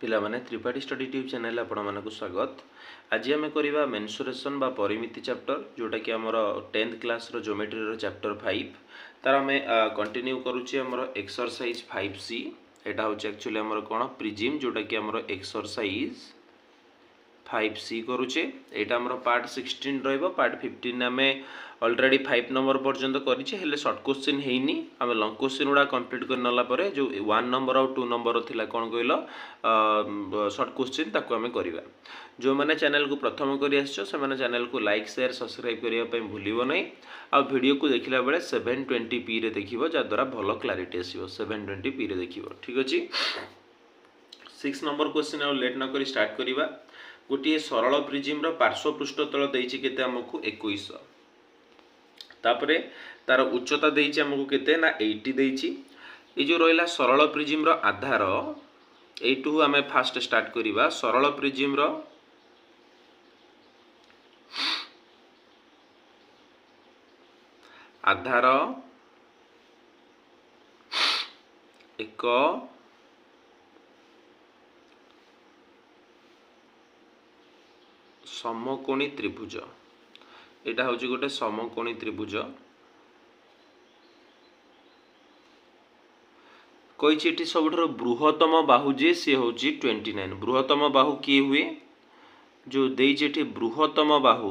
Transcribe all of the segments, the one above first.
पिला माने Tripathi study tube channel आपण मानकु स्वागत। आज आम करवा मेन्सुरेशन बा परिमिति चैप्टर जोटा कि आमर 10th क्लास रो ज्योमेट्री रो चैप्टर 5 तार आम कंटिन्यू करूची आमर एक्सरसाइज 5C। एटा होची एक्चुअली आमर कोन प्रिजिम जोटा कि आमर एक्सरसाइज 5C करूचे। एटा आमर पार्ट 16 रहइबो। पार्ट 15 आमे ऑलरेडी 5 नंबर पर्यंत करिचे हेले शॉर्ट क्वेश्चन हेइनी। आमे लॉन्ग क्वेश्चन उडा कंप्लीट कर नला परे जो 1 नंबर और 2 नंबर थिला कोन कहलो शॉर्ट क्वेश्चन ताको आमे करिवा। जो माने चैनल को प्रथम करी आछो से माने चैनल को लाइक शेयर सब्सक्राइब करिया पय भूलिबो नै। आ वीडियो को देखिला बेले 720p रे देखिबो जा द्वारा भलो क्लैरिटी आसीबो। 720p रे देखिबो ठीक अछि। 6 नंबर क्वेश्चन आ लेट न करी स्टार्ट करिवा। गोटे सरल प्रिज्म रो पार्श्व पृष्ठतल देइछि केते हमकु 21। तापरे तार उच्चता देइछि हमकु केते ना 80 देइछि। ए जो रहिला सरल प्रिज्म रो आधार एटू हमें फास्ट स्टार्ट करिवा। सरल प्रिज्म रो आधार एक समकोणी त्रिभुज। एटा होची गोटे समकोणी त्रिभुज। कहिछि सबुठार बृहत्तम बाहु जे से होची 29। बृहत्तम बाहु किए हुए जो देइछि बृहत्तम बाहु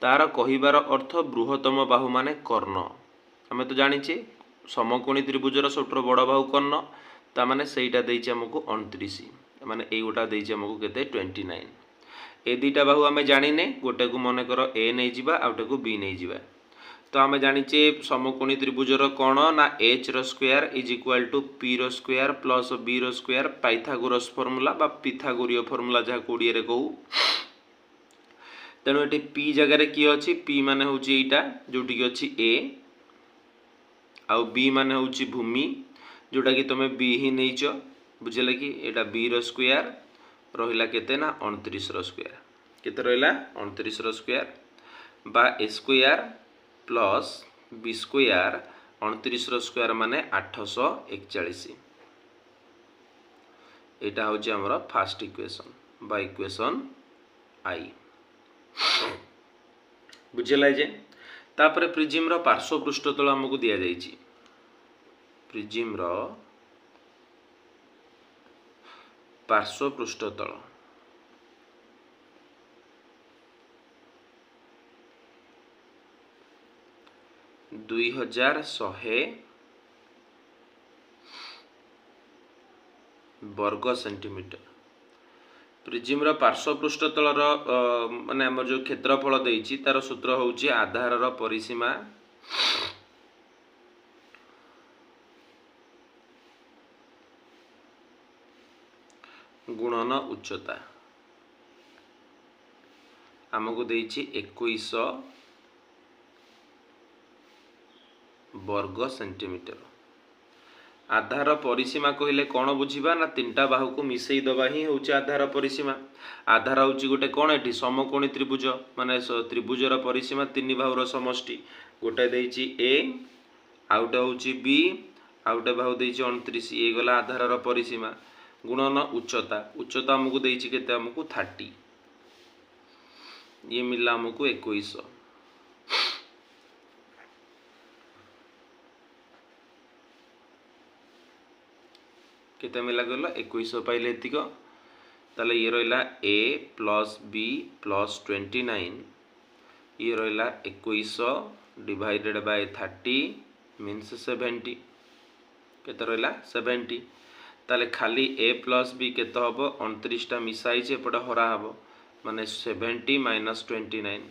तार कहिबार अर्थ बृहत्तम बाहु माने कर्ण। हमें तो जानिछे समकोणी त्रिभुजर सबुठार बड़ बाहु कर्ण ता माने सेइटा देइछि हमकु 29 माने एई गोटा देइछि हमकु केते 29। ए दुईटा बाहु आमे जानिने गोटे को मन कर ए नहीं जिबा आउटे को बी नहीं जिबा। तो आमे जानिचे समकोणी त्रिभुजर कोण ना h रो square is equal to p रो स्क्वायर प्लस b रो स्क्वायर पाइथागोरस फार्मूला बा पिथागोरीय फार्मूला जहा कोडिये रे कहू। तेणु एटी p जगह रे की अछि p माने होची एटा जोटी की अछि a आउ b माने होची भूमि जोटा कि तमे b ही नैचो बुझले कि एटा b रो स्क्वायर रहिला केते ना 29 रो स्क्वायर केते रहिला 29 रो स्क्वायर बा a square plus b square 29 रो स्क्वायर माने 841। एटा होची हमर फर्स्ट इक्वेशन बा इक्वेशन आई बुझले जे। तापर प्रिज्म रो पार्श्व पृष्ठतल हमकु दिया जाईची। प्रिज्म रो पार्श्व पृष्ठतल 2100 वर्ग सेंटीमीटर। प्रिज्म रो पार्श्व पृष्ठतल माने हमर जो क्षेत्रफल देइछि तार सूत्र होउछि आधार रो परिसीमा गुणन उच्चता। हमको देइछि 21 वर्ग सेंटीमीटर। आधार परिसीमा कहले कौन बुझिबा ना तीनटा बाहु को मिसई दबा ही होउछि आधार परिसीमा। आधार होउछि गोटे कौन एठी समकोणी त्रिभुज माने त्रिभुजर परिसीमा तीन बाहुर समष्टि। गोटे देइछि a आउटे होउछि b आउटे बाहु देइछि 29 ए गला आधारर परिसीमा गुणन उच्चता। उच्चता हमको देइछि केते हमको 30 ये मिलला हमको 21। केते मिला गलो 21 पाइले एतिक ताले ये रहिला a प्लस b प्लस 29 ये रहिला 21 डिवाइडेड बाय 30 मीन्स 70 केते रहिला 70। ताले खाली a प्लस b केते हबो 29 टा मिसाई जे एपटे हरा हबो माने 70 माइनस 29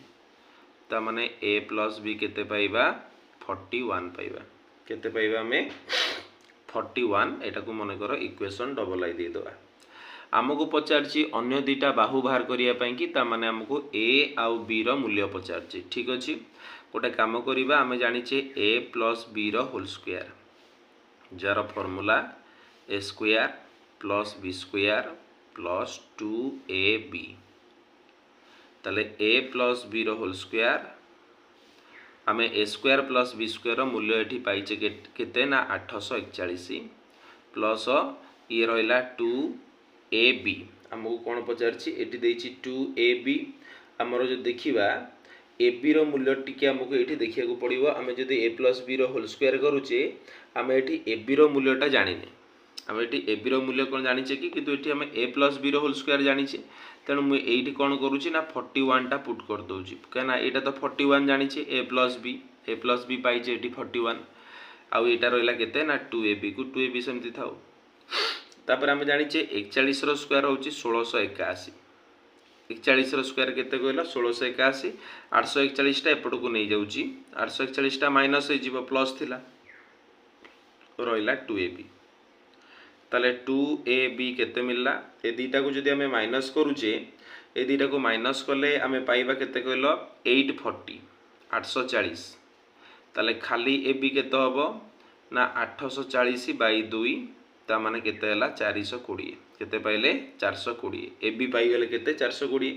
ता माने a प्लस b केते पाइबा 41 पाइबा। केते पाइबा हमें 41। एटा को मन करो इक्वेशन डबल आई दे दवा। हमको पचारछि अन्य दुईटा बाहु बाहर करिया पई कि ता माने हमको a आउ b रो मूल्य पचारछि ठीक अछि। गोटे काम करिबा हमें जानिछे a प्लस b रो होल स्क्वायर जार formula a square plus b square plus 2ab ताले a प्लस b रो होल स्क्वायर आमे a square plus b square रो मूल्य एठी पाइचे केते ना 841 प्लस ये रहिला 2 ए बी आमको कौन पचार एटी देछि 2ab आमर जो देखिबा ए बी रो मूल्य टिके आमको एठी देखिया को पड़िबो आमे जदी a प्लस b रो होल स्क्वायर करूचे आमे एठी ए बी रो मूल्यटा जानिने आमे एठी ए बी रो मूल्य कोन जानिचे कि किंतु एठी आमे a प्लस b रो होल स्क्वायर जानिचे तेणु मु एठी कोन करूची ना 41 टा पुट कर दोची कना एटा तो 41 जानिचे a प्लस b पाइचे एठी 41 आउ एटा रहला केते ना 2ab को 2ab समति थाउ तापर आमे जानिचे 41 रो स्क्वायर होची 1681 41 रो स्क्वायर केते कहला 1681 841 टा एपट को नै जाउची 841 टा माइनस हे जीवो प्लस थिला रहला 2ab ताले 2ab केते मिलला ए दीटा को जदी हमें माइनस करूचे ए दीटा को माइनस करले हमें पाइबा केते कहलो 840 840 ताले खाली ab केते हबो ना 840 बाई 2 ता माने केते हला 420 केते पाइले 420 ab पाई गेले केते 420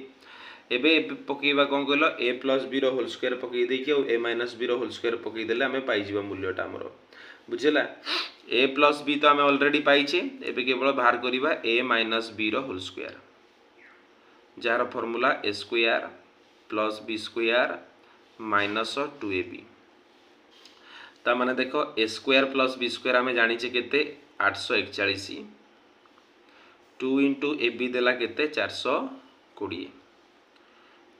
एबे पकेइबा कोन कहलो a प्लस b रो होल स्क्वायर पकेइ देकी और a माइनस b रो होल स्क्वायर पकेइ देले हमें पाई जीवा मूल्यटा हमरो बुझला a प्लस b तो हमें ऑलरेडी पाइछे एबे केवल बाहर करिबा a माइनस b रो होल स्क्वायर जार formula a square plus b square minus 2ab ता माने देखो a square plus b square हमें जानिचे केते 841 2 इंटू ab देला केते 420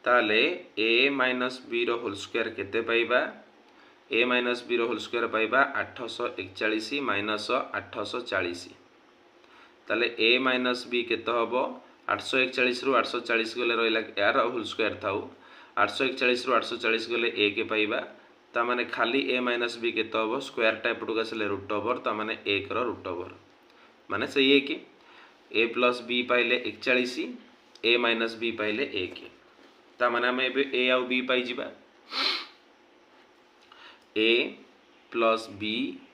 ताले a माइनस b रो होल स्क्वायर केते पाइबा a माइनस b रो होल स्क्वायर पाइबा 841 माइनस 840 ताले a माइनस b केते हबो 841 रु 840 गले रहला यार होल स्क्वायर थाउ 841 रु 840 गले a के पाइबा ता माने खाली a माइनस b केते हबो स्क्वायर टाइप टुका से रूट ओवर ता माने 1 रो रूट ओवर माने सही है कि a प्लस b पाइले 41 a माइनस b पाइले 1 ता माने हमें एबे a आउ b पाई जिबा a प्लस b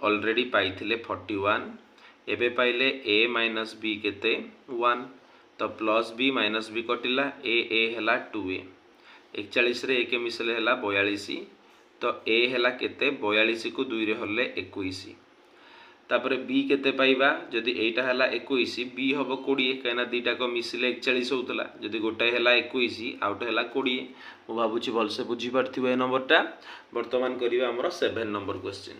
ऑलरेडी पाइथिले 41 एबे पाइले a माइनस b केते 1 तो plus b minus b कटिला a हला 2a 41 रे 1 मिसले हला 42 तो a हला केते 42 को 2 रे हले 21 तापर b केते पाइबा जदी एटा हला 21 b हबो 20 कहना दीटा को मिसले 41 होतला जदी गोटा हला 21 आउट हला 20 मु भाबुची भल से बुझी परथिबो ए नंबरटा वर्तमान करिवा हमरो 7 नंबर क्वेश्चन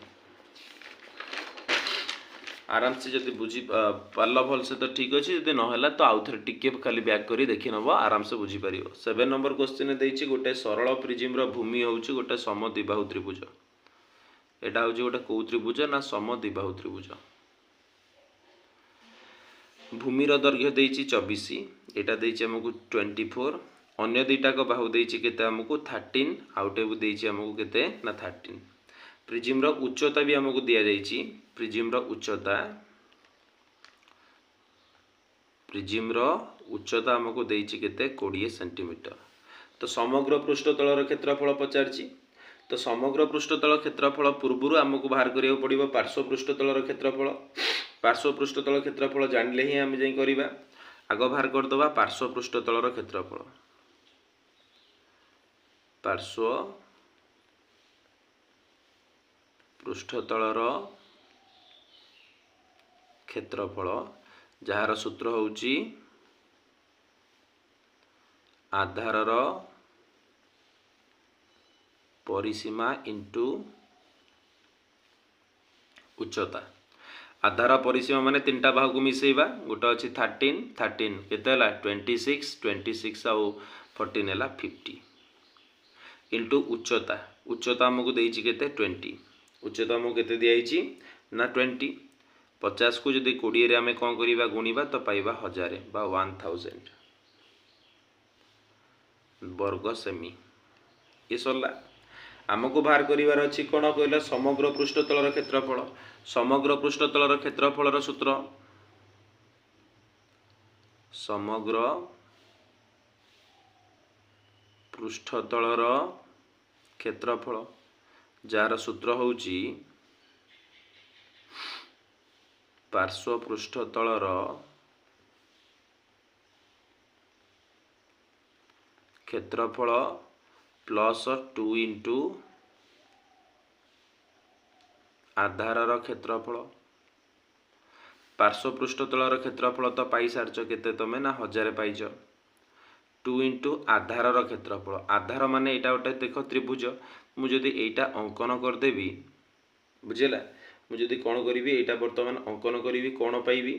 आराम से जदी बुझी पारला भल से तो ठीक अछि जदी न हला तो आउथरे टिके खाली बैक करी देखि नबो आराम से बुझी परियो 7 नंबर क्वेश्चन देछि गोटे सरल प्रिज्म रो भूमि होउची गोटे समद्विबाहु त्रिभुज एटा होउची गोटे को त्रिभुज ना समद्विबाहु त्रिभुज भूमि रो दैर्घ्य देछि 24 एटा देछि हमकु 24 अन्य दुईटा को बाहु देछि केते हमकु 13 आउटे बु देछि हमकु केते ना 13 प्रिज्म रो उच्चता भी हमकु दिया जाइछि प्रिज्म रो उच्चता हमकु देछि केते 20 सेंटीमीटर तो समग्र पृष्ठतल रो क्षेत्रफल पचारछि तो समग्र पृष्ठतल क्षेत्रफल पूर्वरु हमकु बाहर करियो पड़िबो पार्श्व पृष्ठतल रो क्षेत्रफल जानले ही हम जाई करिबा आगो बाहर कर दबा पार्श्व पृष्ठतल रो क्षेत्रफल पार्श्व पृष्ठतल रो क्षेत्रफल जहार सूत्र होउची आधार रो परिसीमा इंटू उच्चता आधार परिसीमा माने तीनटा बाहु को मिसेइबा गोटा अछि 13 केते हला 26 आउ 14 हला 50 इंटू उच्चता हमकु देइछि केते 20 उच्चता हमकु केते दियाइछि ना 20 50 को जदी 20 रे हमें कोन करिबा गुणीबा तो पाइबा 1000 बा 1000 वर्ग सेमी ये सरला हमको बाहर करिवार अछि कोन कहला समग्र पृष्ठतल रो क्षेत्रफल सूत्र समग्र पृष्ठतल रो क्षेत्रफल जार सूत्र होउची पार्श्व पृष्ठतल रो क्षेत्रफल प्लस 2 इंटू आधार रो क्षेत्रफल पार्श्व पृष्ठतलर क्षेत्रफल तो पाई सारछ केते तमे ना 1000 पाइछ 2 इंटू आधार क्षेत्रफल आधार माने एटा गोटे देख त्रिभुज मुझे एटा अंकन करदेवी बुझेगा मुझे कौन करी एटा बर्तमान अंकन करी कौन पाइबी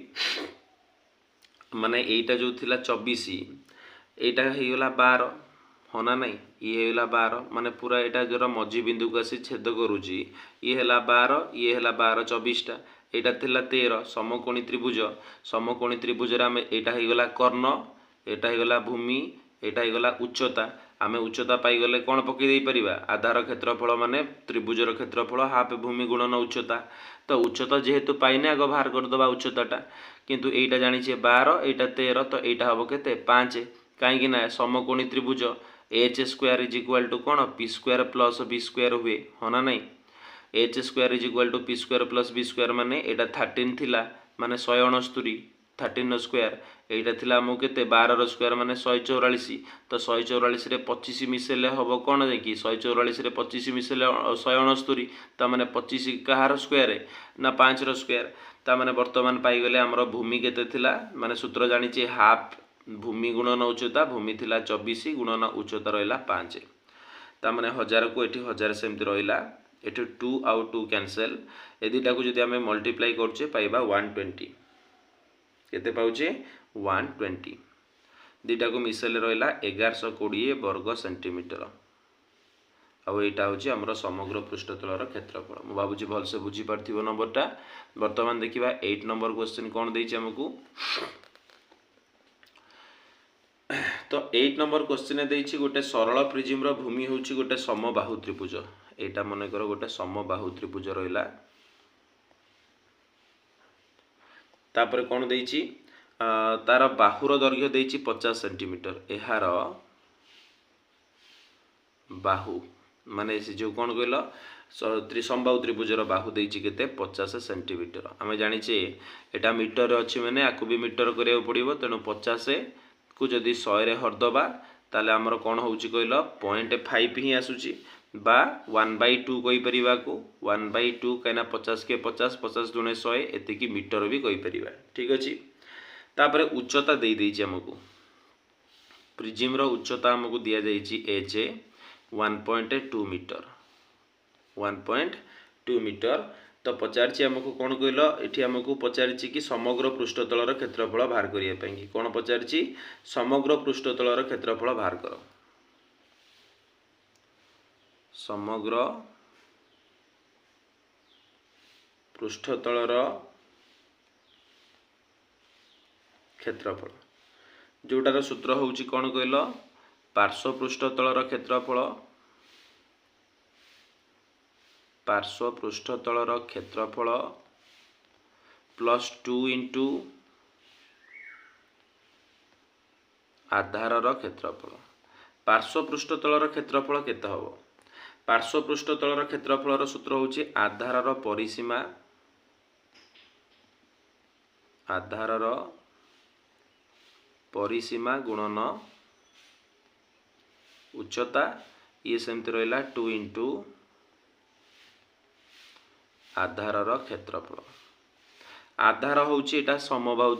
माने एटा जो थिला 24 एटा होगला 12 हाँ ना नहीं ये होगा 12 माने पूरा एटा जो मझी बिंदु को आसी छेद करुच्ची ये है 12 ये है 12 24टा एटा थिला 13 समकोणी त्रिभुज आम एटा होगला कर्ण एटा होगला भूमि एटा होगला उच्चता आमे उच्चता पाईगले कौन पकई दे परिबा आधार क्षेत्रफल माने त्रिभुजर क्षेत्रफल हाफ भूमि गुणन उच्चता तो उच्चता जेहेतु पाइने आग बाहर करदबा उच्चताटा किंतु एटा जानिछे 12 एटा 13 तो एटा हबो केते 5 कहीं ना समकोणी त्रिभुज H square is equal to कौन P square plus B square हुए हाँ ना नहीं H square is equal to P square plus B square माने एटा 13 थिला माने 169 13 स्क्वायर एटा थिला आमको केते 12 स्क्वायर माने 144 तो 144 रे 25 मिसेले हबो कौन देखि 144 रे 25 मिसेले 169 ता माने 25 कहार स्क्वायर ना 5 रो स्क्वायर ता माने वर्तमान पाई गले हमरो भूमि केते थिला माने सूत्र जानिचे हाफ भूमि गुणन उच्चता भूमि थिला 24 गुणन उच्चता रहिला 5 ता माने 1000 को एठी 1000 सेमति रहिला एठी 2 आउ 2 कैंसिल ए दुटा को जदि हमें मल्टीप्लाई करछे पाइबा 120 केते पाउछे 120 दुटा को मिसेले रहिला 1120 वर्ग सेंटीमीटर आउ एटा होची हमरो समग्र पृष्ठतलर क्षेत्रफल मु बाबूजी भल से बुझी पारथिबो नंबरटा वर्तमान देखिबा 8 नंबर क्वेश्चन कोन देइछ हमकु तो 8 नंबर क्वेश्चन देइछि गोटे सरल प्रिज्म रो भूमि होची गोटे समबाहु त्रिभुज एटा मने करो गोटे समबाहु त्रिभुज रहिला तापर कोन देइछि तार बाहुर दैर्घ्य देइछि 50 सेंटीमीटर एहार बाहु माने से जो कोन कहलो समबाहु त्रिभुजर बाहु देइछि केते 50 सेंटीमीटर आमे जानि छे एटा मीटर रे अछि माने आकु भी मीटर करिया पड़िबो तेनु 50 को जदि 100 रे हरदबा ताले हमर कोन होउछि कहलो 0.5 ही आसुछि बा 1/2 कहि परिबा को 1/2 कहिना 50 के 50 50 दुने 100 एति की मीटर भी कहि परिबा ठीक अछि तापरे उच्चता देइ देइछि हमकु प्रिज्म रो उच्चता हमकु दिया जाइछि एच 1.2 मीटर 1.2 मीटर तो पचारछि हमकु कोन कहलो एठी हमकु पचारछि कि समग्र पृष्ठतलर क्षेत्रफल बाहर करिया पई कि कोन पचारछि समग्र पृष्ठतलर क्षेत्रफल बाहर करो समग्र पृष्ठतलर क्षेत्रफल जोटार सूत्र होउछि कोन कहलो पार्श्व पृष्ठतलर क्षेत्रफल प्लस 2 इंटू आधारर क्षेत्रफल पार्श्व पृष्ठतलर क्षेत्रफल केते हबो पार्श्व पृष्ठतलर क्षेत्रफलर सूत्र होउछि आधारर परिसीमा गुणन उच्चता ये सेमति रहिला 2 इंटू आधारर क्षेत्रफल आधार होउछि एटा समबाहु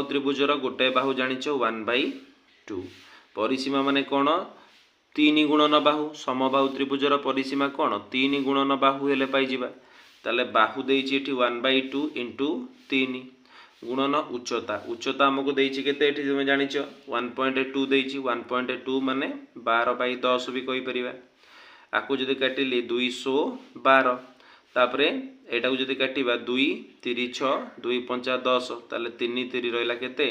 त्रिभुजर गोटे बाहु जानिछो 1/2 परिसीमा माने कोन 3 गुणन बाहु समबाहु त्रिभुजर परिसीमा कोन 3 गुणन बाहु हेले पाई जिबा ताले बाहु देइछि एठी 1/2 इंटू 3 गुणन उच्चता हमको देइछि केते एठी तुमे जानिछो 1.2 देइछि 1.2 माने 12/10 भी कहि परिबा आकु जदि काटिली 212 तापरे एटा को जदि काटिबा 2 3 6 2 5 10 ताले 3 3 रहिला केते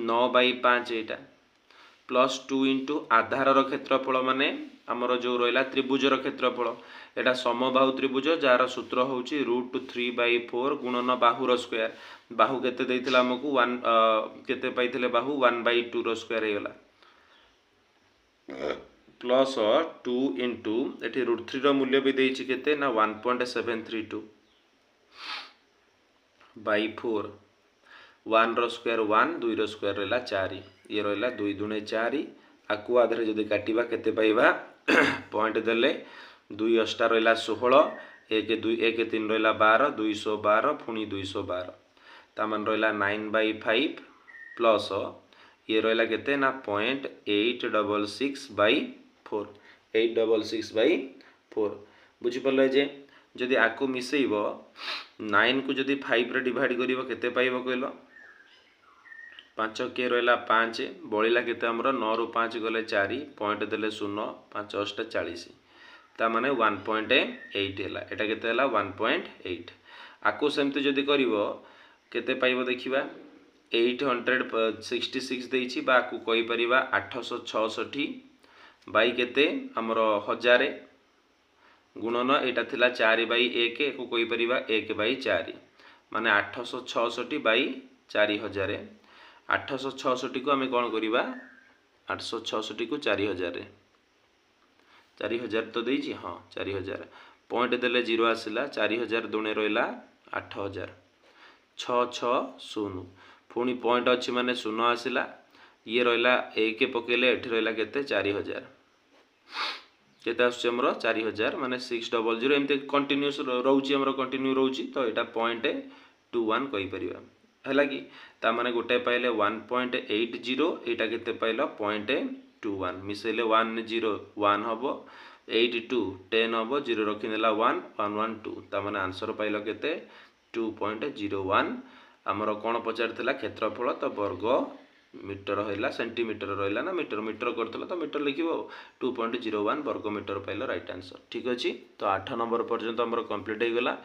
9/5 एटा प्लस 2 इंटू आधारर क्षेत्रफल माने हमर जो रहिला त्रिभुजर क्षेत्रफल एटा समबाहु त्रिभुज जार सूत्र होउछि √3/4 गुणन बाहुर स्क्वायर बाहु केते देइथिला हमकु 1 केते पाइथिले बाहु 1/2 रो स्क्वायर हेगला प्लस 2 इंटू एठी √3 रो मूल्य भी देइछि केते ना 1.732 बाई 4 1 रो स्क्वायर 1 2 रो स्क्वायर रहला 4 ये रहला 2 दुने 4 आकु आधरे जदि काटिबा केते पाइबा पॉइंट देले 2 अष्टा रहला 16 एक 3 रहा 12 212 पुणी 212 तामान रहा 9/5 प्लस ये रहा केते ना 0.866/4 866/4 बुझिपारे जे जदि आपको मिसेब 9 को जदि 5 रे डिवाइड करिवो केते पाइबो कहलो 5 के रहा 5 बलिला केते हमर 9 रु 5 गले 4 पॉइंट देले 0 5 8 40 ता माने 1.8 हैला एटा केते हैला 1.8 आको सेमते जदि करिवो केते पाइबो देखिबा 866 देइछि बा आको कहि परिबा 866 बाई केते हमर 1000 गुणन एटा थिला 4/1 को कहि परिबा 1/4 माने 866 बाई 4000 866 को आम कौन करवा 866 को 4000 तो देजी हाँ 4000 पॉइंट देले 0 आसला 4000 दुणे रहा 8000 660 पुणी पॉइंट अच्छी माने 0 आसला ये रहा 1 पकेले एठी रहा केते 4000 केते आसुची हमर 4000 माने 600 एमते कंटिन्यूस रहउची हमर कंटिन्यू रहउची तो एटा 0.21 कहि परिबा हैला कि ता माने गोटे पाइले 1.80 एटा केते पाइलो 0.21 मिसेले 101 हबो 82 10 हबो 0 रखिनेला 1 112 ता माने आंसर पाइलो केते 2.01 हमर कोन पचारथिला क्षेत्रफल तो वर्ग मीटर हैला सेंटीमीटर रहिला ना मीटर मीटर करथला तो मीटर लिखिबो 2.01 वर्ग मीटर पाइलो राइट आंसर ठीक अछि तो 8 नंबर पर्यंत हमर कंप्लीट हो गला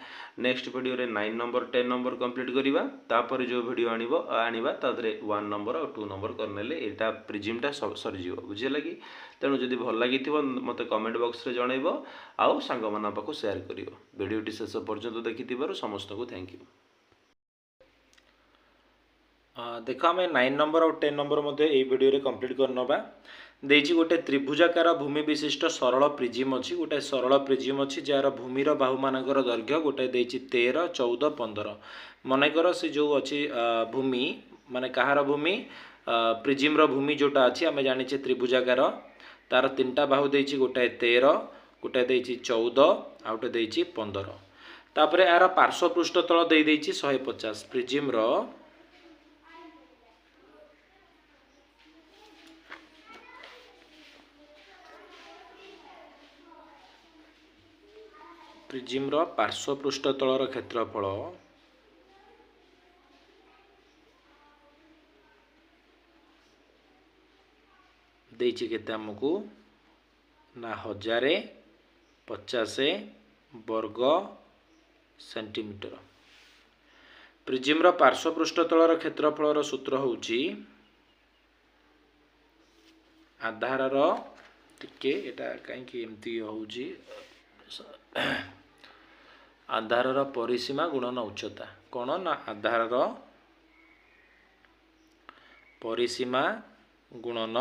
नेक्स्ट वीडियो रे 9 नंबर 10 नंबर कंप्लीट करिवा तापर जो वीडियो आनिबा तादरे 1 नंबर और 2 नंबर करनेले एटा प्रिजिमटा सरी जीवो बुझे लगी तेणु जदि भल लागिथिबो मते कमेंट बॉक्स रे जणाइबो आउ संग माना पाको शेयर करिवो वीडियोटी शेष पर्यंत देखिथिबारु समस्त को थैंक यू देख आम 9 नंबर और 10 नंबर ये वीडियो रे कंप्लीट करनबा देजी गोटे त्रिभुजाकार भूमि विशिष्ट सरल प्रिजिम अच्छी गोटे सरल प्रिजिम अच्छी जार भूमिर बाहु मानकर दैर्घ्य गोटे देजी 13 14 15 मनकर से जो अच्छी भूमि माने कहार भूमि प्रिजिम भूमि जोटा अच्छी आम जाने त्रिभुजाकार तार 3टा बाहु देजी गोटे 13 गोटे देजी 14 आउटे देजी 15 तापर यार पार्श्व पृष्ठतल दे देजी 150 प्रिजिम प्रिजिम पार्श्व पृष्ठतलर क्षेत्रफल देछि केते हमकु ना 1050 वर्ग सेंटीमीटर प्रिजिम पार्श्व पृष्ठतलर क्षेत्रफलर सूत्र होउची आधारर टिके एटा काईकि एमती होउची आधारर परिसीमा गुणन उच्चता कौन ना आधारर परिसीमा गुणन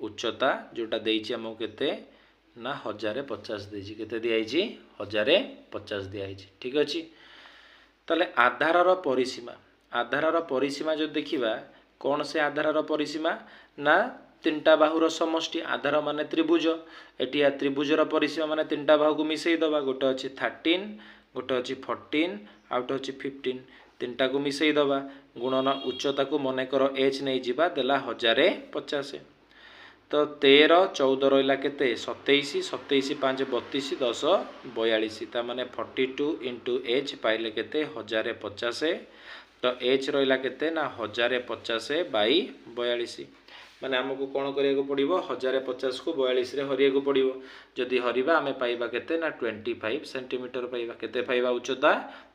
उच्चता जोटा देइछि हमको केते ना 1050 देइछि केते दियाइछि 1050 दियाइछि ठीक अछि तले आधारर परिसीमा जो देखिबा कौन से आधारर परिसीमा ना 3टा बाहुर समष्टि आधार माने त्रिभुज एटिया त्रिभुजर परिसीमा माने 3टा बाहु को मिसेई दबा गोटे अछि 13 गोटे अछि 14 आउट अछि 15 3टा को मिसेई दबा गुणन उच्चता को मने कर h नै जिबा देला 1050 तो 13 14 रहिला केते 27 27 5 32 10 42 ता माने 42 into h पाइले केते 1050 तो h रहिला केते ना 1050 बाई 42 माने हमको कौन करिया पड़ो 1050 को 42 रे हरिया पड़ो जदि हरिबा आमे पाइबा केते ना 25 सेंटीमीटर पाइबा केते पाइबा उच्चता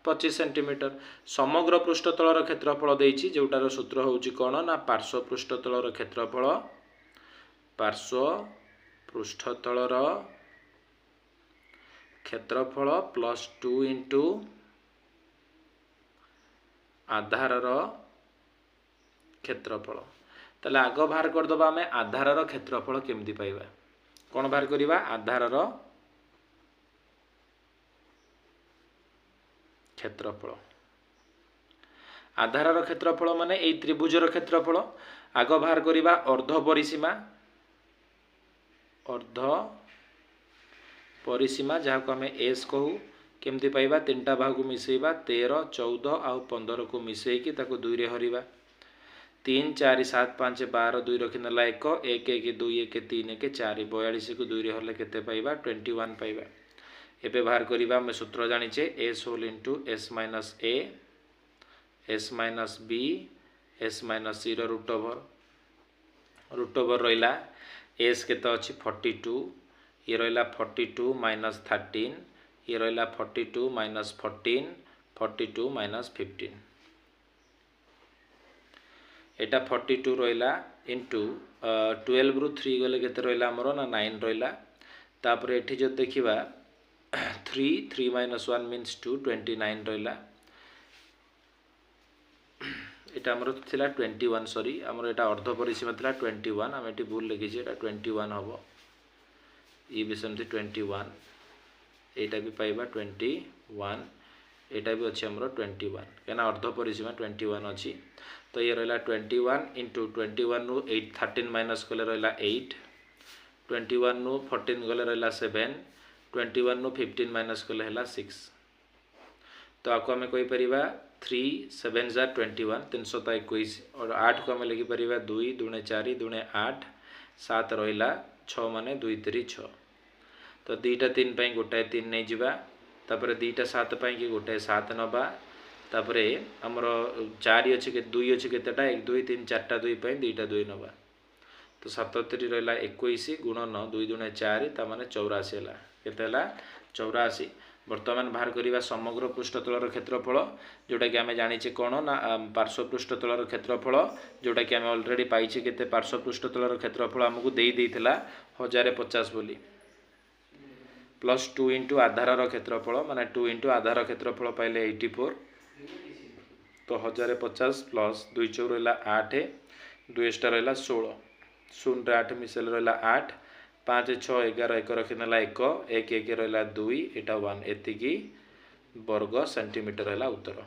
25 सेंटीमीटर समग्र पृष्ठतलर क्षेत्रफल देइछि जोटार सूत्र होउछि कोन ना पार्श्व पृष्ठतलर क्षेत्रफल प्लस 2 इंटू आधारर क्षेत्रफल ताले आग बाहर करदबा आमे आधारर क्षेत्रफल केमती पाइबा कौन बाहर करिबा आधारर क्षेत्रफल माने एई त्रिभुजर क्षेत्रफल आग बाहर करिबा अर्ध परिसीमा जहाँ को आम एस कहू केमती पाइबा तीन टा भाग को मिसेबा 13 14 आउ 15 को मिसेकी ताको 2 रे हरिबा 3 4 7 5 12 2 रखी नेला 1 1 1 2 1 3 1 4 42 को 2 रे हरले केते पाइबा 21 पाइबा। एबे बाहर करिबा हम सूत्र जानिचे s whole into s minus a s minus b s minus c रो रूट ओवर रहिला s केते अछि 42 ये रहिला 42 माइनस 13 ये रहिला 42 माइनस 14 42 माइनस 15 एटा 42 रहिला इनटू 12 रु 3 गले केते रहिला हमरो ना 9 रहिला तापर एठी जो देखिबा 3 माइनस 1 मीन्स 2 29 रहिला एटा हमरो थिला 21 सॉरी हमरो एटा अर्ध परिसीमा थिला 21 हम एठी भूल लिखिजे एटा 21 हबो ई भी समथि 21 एटा भी पाइबा 21 एटा भी अछि हमरो 21 केना अर्ध परिसीमा 21 अछि तो ये रहिला 21 इंटू 21 नु 8 13 माइनस कले रहिला 8 21 नु 14 गले रहिला 7 21 नु 15 माइनस कले हला 6 तो आपको हमें कोई परिबा 3 7 जा 21 321 और 8 को हमें लिखि परिबा 2 दुणे 4 दुणे 8 7 रहिला 6 माने 2 3 6 तो दीटा 3 पई गोटाए 3 नै जिबा तापर दीटा 7 पई कि गोटाए 7 नबा तापरे हमर 4 अछि के 2 अछि केतेटा 1 2 3 4टा 2 पई दीटा 2 नबा तो 77 रहिला 21 गुणन 2 दुणे 4 ता माने 84 हला केते हला 84 वर्तमान बाहर करिबा समग्र पृष्ठतलर क्षेत्रफल जोटा कि आमे जानिचे कोन ना पार्श्व पृष्ठतलर क्षेत्रफल जोटा कि आमे ऑलरेडी पाइचे केते पार्श्व पृष्ठतलर क्षेत्रफल हमकु देई देइथिला 1050 बोली प्लस 2 इंटू आधारर क्षेत्रफल माने 2 इंटू आधार क्षेत्रफल पाइले 84 तो 1050 प्लस 2 4 रहला 8 2 एक्स्ट्रा रहला 16 0 रे 8 मिसेल रहला 8 5 6 11 1 रखिनेला 1 1 1 रहला 2 एटा 1 एतिकी वर्ग सेंटीमीटर रहला उत्तर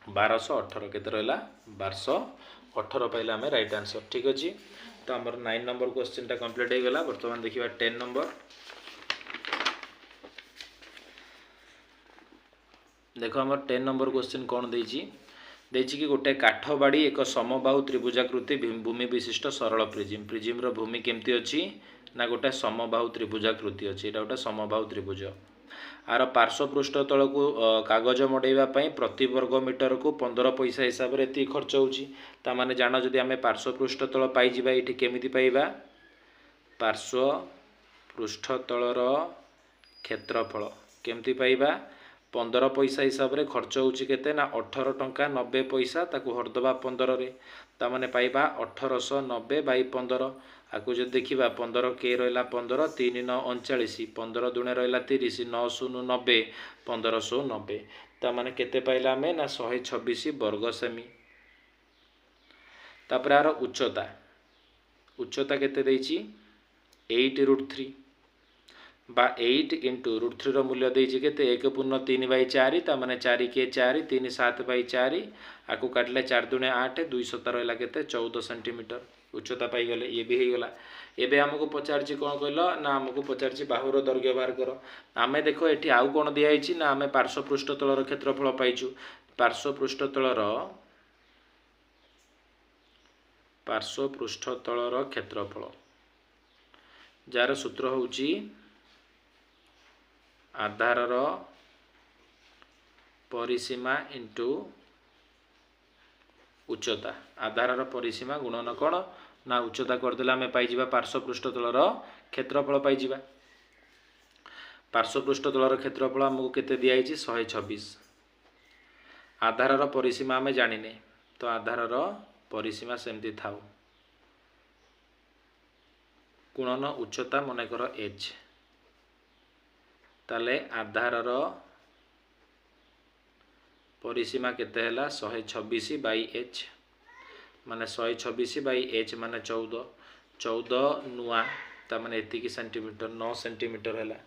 1218 केते रहला 1218 पाइला हमें राइट आंसर ठीक अछि। तो हमर 9 नंबर क्वेश्चन टा कंप्लीट हे गेला वर्तमान देखिबा 10 नंबर देखो हमर 10 नंबर क्वेश्चन कोन देछि देछि कि गोटे काठ बाड़ी एक समबाहु त्रिभुजाकृति भूमि विशिष्ट सरल प्रिज्म प्रिज्म रो भूमि केमती अछि ना गोटे समबाहु त्रिभुजाकृति अछि एटा गोटे समबाहु त्रिभुज आर पार्श्व पृष्ठ तल को कागज मडैबा पई प्रति वर्ग मीटर को 15 पैसा हिसाब रे एति खर्च होछि ता माने जानो जदि हमें पार्श्व पृष्ठ तल पाई जिबा एठी केमिति पाइबा पार्श्व पृष्ठ तलर क्षेत्रफल केमती पाइबा 15 पैसा हिसाब रे खर्च होछि केते ना 18 टंका 90 पैसा ताकू हरदबा 15 रे ता माने पाइबा 1890 बाई 15 आकु जे देखिबा 15 के रहला 15 3 9 39 15 दुणे रहला 30 9 0 90 1590 ता माने केते पाइला हमें ना 126 वर्ग सेमी तापर आरो उच्चता केते देछि 8√3 बा 8 इंटू √3 रो मूल्य देछि केते 1/3/4 ता माने 4 के 4 3 7/4 आकु काटले 4 दुणे 8 217 रहला केते 14 सेंटीमीटर उच्चता पाई गले ये भी हे गला एबे हमको पचारछि कोन कहलो ना हमको पचारछि बाहुर दैर्घ्य बाहर करो आमे देखो एठी आउ कोन दिया हिछि ना आमे पार्श्व पृष्ठतलर क्षेत्रफल पाइछु पार्श्व पृष्ठतलर क्षेत्रफल जार सूत्र होउछि आधारर परिसीमा इंटू उच्चता आधारर परिसीमा गुणन कोण ना उच्चता करदेला हमें पाइजिबा पार्श्व पृष्ठतलर क्षेत्रफल पाइजिबा पार्श्व पृष्ठतलर क्षेत्रफल हमको केते दिया हिछि 126 आधारर परिसीमा हमें जानिने तो आधारर परिसीमा सेमती थाउ गुणन उच्चता मने कर h ताले आधारर परिसीमा केते हला 126 बाई h माने 126 बाई h माने 14 नुआ ता माने एतिकी सेंटीमीटर 9 सेंटीमीटर हला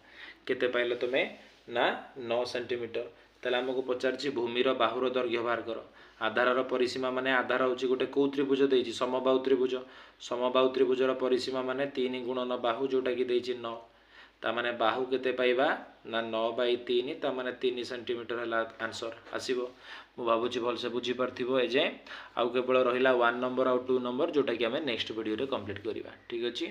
केते पाइलो तमे ना 9 सेंटीमीटर ताले हमको पचारछि भूमिर बाहुर दैर्घ्य बाहर करो आधारर परिसीमा माने आधार होछि गोटे को त्रिभुज देछि समबाहु त्रिभुजर परिसीमा माने 3 गुणन बाहु जोटा कि देछि 9 तामाने बाहु केते पाइबा ना 9/3 तामाने 3 सेंटीमीटर है आंसर आसीबो। मु भाबुची भलसे बुझी पारथिबो ए जे आउ केवल रहिला 1 नंबर आउ 2 नंबर जोटा कि आमे नेक्स्ट वीडियो रे कंप्लीट करिबा। ठीक अछि।